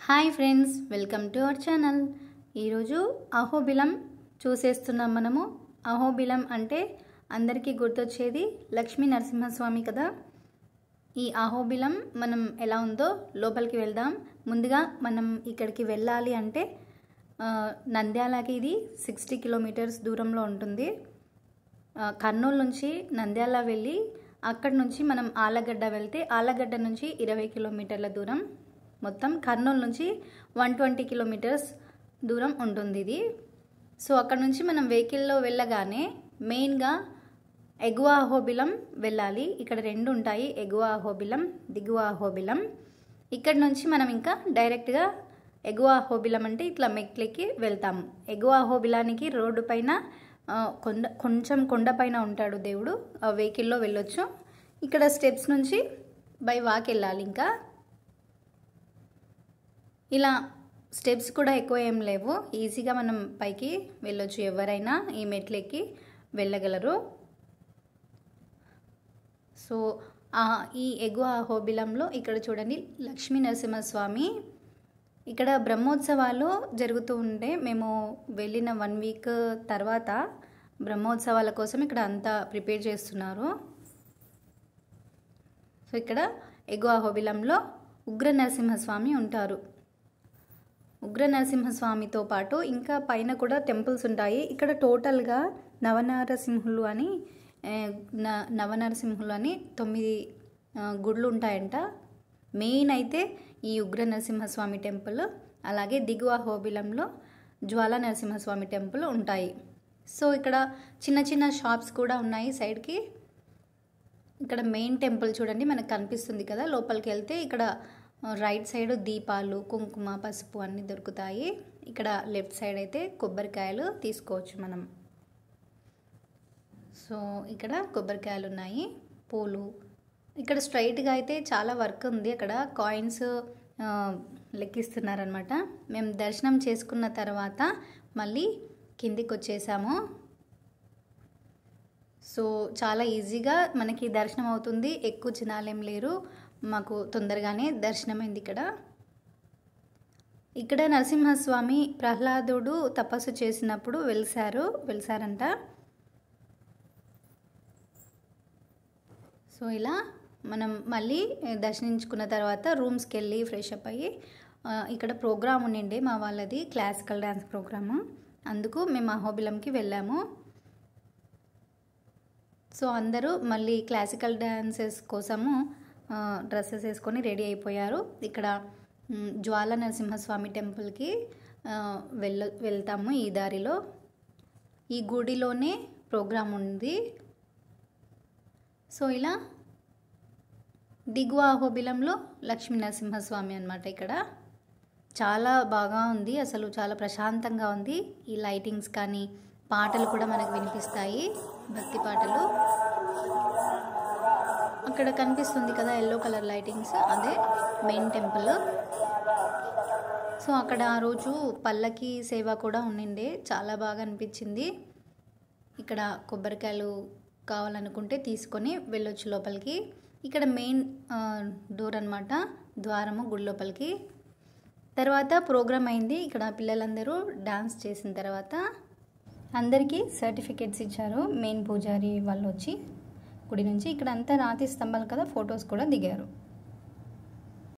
Hi friends, welcome to our channel. ఈరోజు అహోబిలం చూసేస్తున్నాం. మనము అహోబిలం అంటే అందరికీ గుర్తొచ్చేది లక్ష్మీ నరసింహస్వామి కదా. ఈ అహోబిలం మనం ఎలా ఉందో లోపలికి వెళ్దాం. ముందుగా మనం ఇక్కడికి వెళ్ళాలి అంటే నంద్యాలకి ఇది 60 కిలోమీటర్స్ దూరంలో ఉంటుంది. కర్నూలు నుంచి నంద్యాల వెళ్ళి అక్కడి నుంచి మనం ఆలగడ్డ వెళ్తే ఆలగడ్డ నుంచి 20 కిలోమీటర్ల దూరం, మొత్తం కర్నూలు నుంచి 120 కిలోమీటర్స్ దూరం ఉంటుంది ఇది. సో అక్కడ నుంచి మనం వెహికల్లో వెళ్ళగానే మెయిన్గా ఎగువ అహోబిలం వెళ్ళాలి. ఇక్కడ రెండు ఉంటాయి, ఎగువ అహోబిలం, దిగువ అహోబిలం. ఇక్కడ నుంచి మనం ఇంకా డైరెక్ట్గా ఎగువ అహోబిలం అంటే ఇట్లా మెట్లెక్కి వెళ్తాము. ఎగువ అహోబిలానికి రోడ్డు పైన కొంచెం కొండపైన ఉంటాడు దేవుడు, ఆ వెహికల్లో వెళ్ళొచ్చు. ఇక్కడ స్టెప్స్ నుంచి బై వాక్ వెళ్ళాలి. ఇంకా ఇలా స్టెప్స్ కూడా ఎక్కువ ఏం లేవు, ఈజీగా మనం పైకి వెళ్ళొచ్చు. ఎవరైనా ఈ మెట్లెక్కి వెళ్ళగలరు. సో ఈ ఎగువ అహోబిలంలో ఇక్కడ చూడండి లక్ష్మీ నరసింహస్వామి. ఇక్కడ బ్రహ్మోత్సవాలు జరుగుతూ ఉంటే మేము వెళ్ళిన 1 వీక్ తర్వాత బ్రహ్మోత్సవాల కోసం ఇక్కడ అంతా ప్రిపేర్ చేస్తున్నారు. సో ఇక్కడ ఎగువ అహోబిలంలో ఉగ్ర నరసింహస్వామి ఉంటారు. ఉగ్ర నరసింహస్వామితో పాటు ఇంకా పైన కూడా టెంపుల్స్ ఉంటాయి. ఇక్కడ టోటల్గా నవనరసింహులు అని 9 గుళ్ళు ఉంటాయంట. మెయిన్ అయితే ఈ ఉగ్ర నరసింహస్వామి టెంపుల్, అలాగే దిగువ అహోబిలంలో జ్వాలా నరసింహస్వామి టెంపుల్ ఉంటాయి. సో ఇక్కడ చిన్న చిన్న షాప్స్ కూడా ఉన్నాయి సైడ్కి. ఇక్కడ మెయిన్ టెంపుల్ చూడండి మనకు కనిపిస్తుంది కదా. లోపలికి వెళ్తే ఇక్కడ రైట్ సైడ్ దీపాలు, కుంకుమ, పసుపు అన్నీ దొరుకుతాయి. ఇక్కడ లెఫ్ట్ సైడ్ అయితే కొబ్బరికాయలు తీసుకోవచ్చు మనం. సో ఇక్కడ కొబ్బరికాయలు ఉన్నాయి, పూలు. ఇక్కడ స్ట్రైట్గా అయితే చాలా వర్క్ ఉంది. అక్కడ కాయిన్స్ లెక్కిస్తున్నారనమాట. మేము దర్శనం చేసుకున్న తర్వాత మళ్ళీ కిందికి వచ్చేసాము. సో చాలా ఈజీగా మనకి దర్శనం అవుతుంది, ఎక్కువ జనాలేం లేరు. మాకు తొందరగానే దర్శనమైంది. ఇక్కడ నరసింహస్వామి ప్రహ్లాదుడు తపస్సు చేసినప్పుడు వెలిసారంట. సో ఇలా మనం మళ్ళీ దర్శించుకున్న తర్వాత రూమ్స్కి వెళ్ళి ఫ్రెష్ అప్ అయ్యి ఇక్కడ ప్రోగ్రామ్ ఉండిండే మా వాళ్ళది, క్లాసికల్ డ్యాన్స్ ప్రోగ్రాము. అందుకు మేము అహోబిలంకి వెళ్ళాము. సో అందరూ మళ్ళీ క్లాసికల్ డ్యాన్సెస్ కోసము డ్రెస్సెస్ వేసుకొని రెడీ అయిపోయారు. ఇక్కడ జ్వాలా నరసింహస్వామి టెంపుల్కి వెళ్తాము. ఈ దారిలో ఈ గుడిలోనే ప్రోగ్రాం ఉంది. సో ఇలా దిగువ అహోబిలంలో లక్ష్మీ నరసింహస్వామి అన్నమాట. ఇక్కడ చాలా బాగా ఉంది, అసలు చాలా ప్రశాంతంగా ఉంది. ఈ లైటింగ్స్ కానీ పాటలు కూడా మనకు వినిపిస్తాయి, భక్తి పాటలు. అక్కడ కనిపిస్తుంది కదా ఎల్లో కలర్ లైటింగ్స్, అదే మెయిన్ టెంపుల్. సో అక్కడ ఆ రోజు పల్లకి సేవ కూడా ఉండిండే, చాలా బాగా అనిపించింది. ఇక్కడ కొబ్బరికాయలు కావాలనుకుంటే తీసుకొని వెళ్ళొచ్చు లోపలికి. ఇక్కడ మెయిన్ డోర్ అన్నమాట, ద్వారము గుడి లోపలికి. తర్వాత ప్రోగ్రామ్ అయింది. ఇక్కడ పిల్లలందరూ డాన్స్ చేసిన తర్వాత అందరికీ సర్టిఫికేట్స్ ఇచ్చారు. మెయిన్ పూజారి వాళ్ళు వచ్చి గుడి నుంచి. ఇక్కడ అంతా రాతి స్తంభాలు కదా, ఫొటోస్ కూడా దిగారు.